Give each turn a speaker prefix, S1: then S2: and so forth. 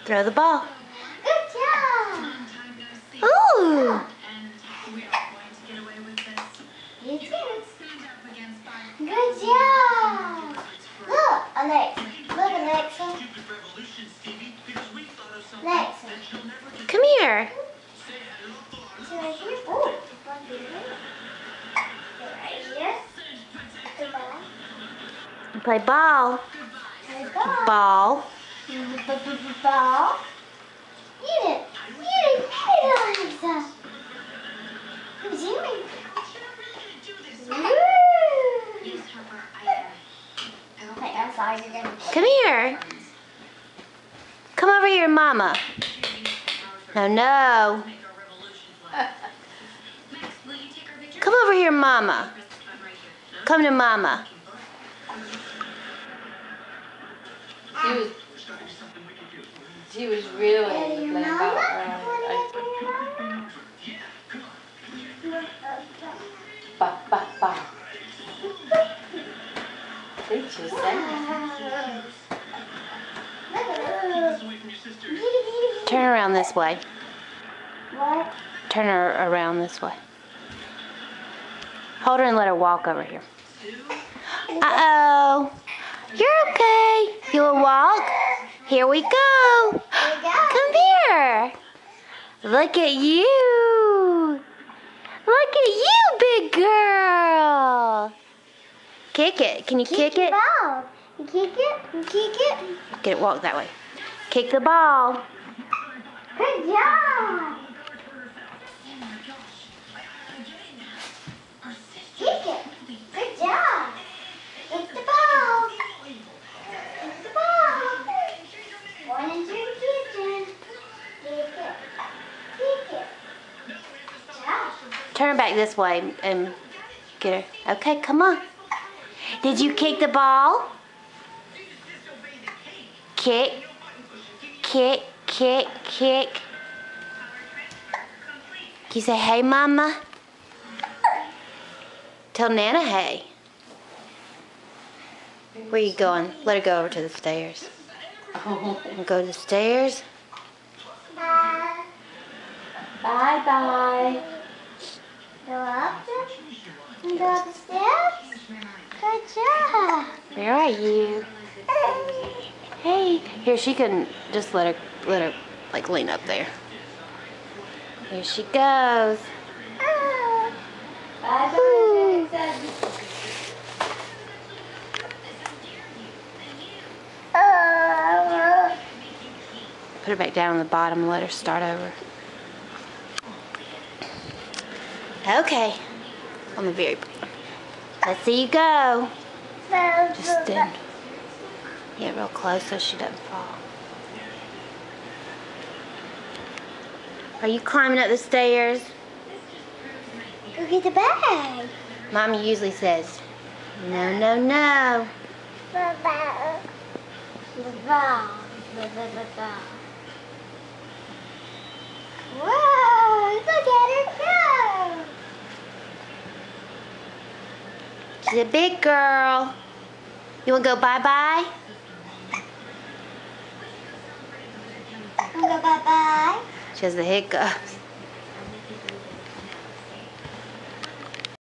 S1: Throw the ball.
S2: Good job.
S1: Ooh.
S2: You too. Good job. Look, Alexa. Look, Alexa. Alexa.
S1: Come here.
S2: Is it right here? Oh, right here. The ball.
S1: Play ball.
S2: Play ball.
S1: Ball.
S2: Ball. Eat it. Eat it. Eat it, Alexa. Who's eating? Okay, I'm sorry. You're gonna.
S1: Come here. Come over here, Mama. No, no. Come over here, Mama. Come to Mama.
S3: She was really playing
S2: Mama?
S3: ball. Ba, ba, ba. Did you say?
S1: Turn around this way.
S2: What?
S1: Turn her around this way. Hold her and let her walk over here. Uh-oh. You're okay. You will walk? Here we go. Come here. Look at you. Look at you, big girl. Kick it. Can you kick it?
S2: Ball. You kick it? You kick it?
S1: Get it, walk that way. Kick the ball.
S2: Good job. Kick it. Good job. Kick the ball. Kick the ball. Going into the kitchen. Kick it. Kick it. Good job.
S1: Turn her back this way and get her. Okay, come on. Did you kick the ball? Kick. Kick, kick, kick. Can you say, hey, Mama? Tell Nana, hey. Where you going? Let her go over to the stairs.
S3: Oh.
S1: Go to the stairs.
S2: Bye.
S3: Bye-bye.
S2: Go up and go up the steps. Good job.
S1: Where are you? Hey. Here, she can just let her like lean up there. Here she goes.
S3: Bye-bye, Jackson.
S1: Put her back down on the bottom and let her start over. Okay. I'm very. Let's see you go. Just stand. Get real close so she doesn't fall. Are you climbing up the stairs?
S2: Go get the bag.
S1: Mommy usually says, no, no, no.
S2: Bye-bye. Whoa, look at her go.
S1: She's a big girl. You want to go bye-bye?
S2: Go bye-bye.
S1: She has the hiccups.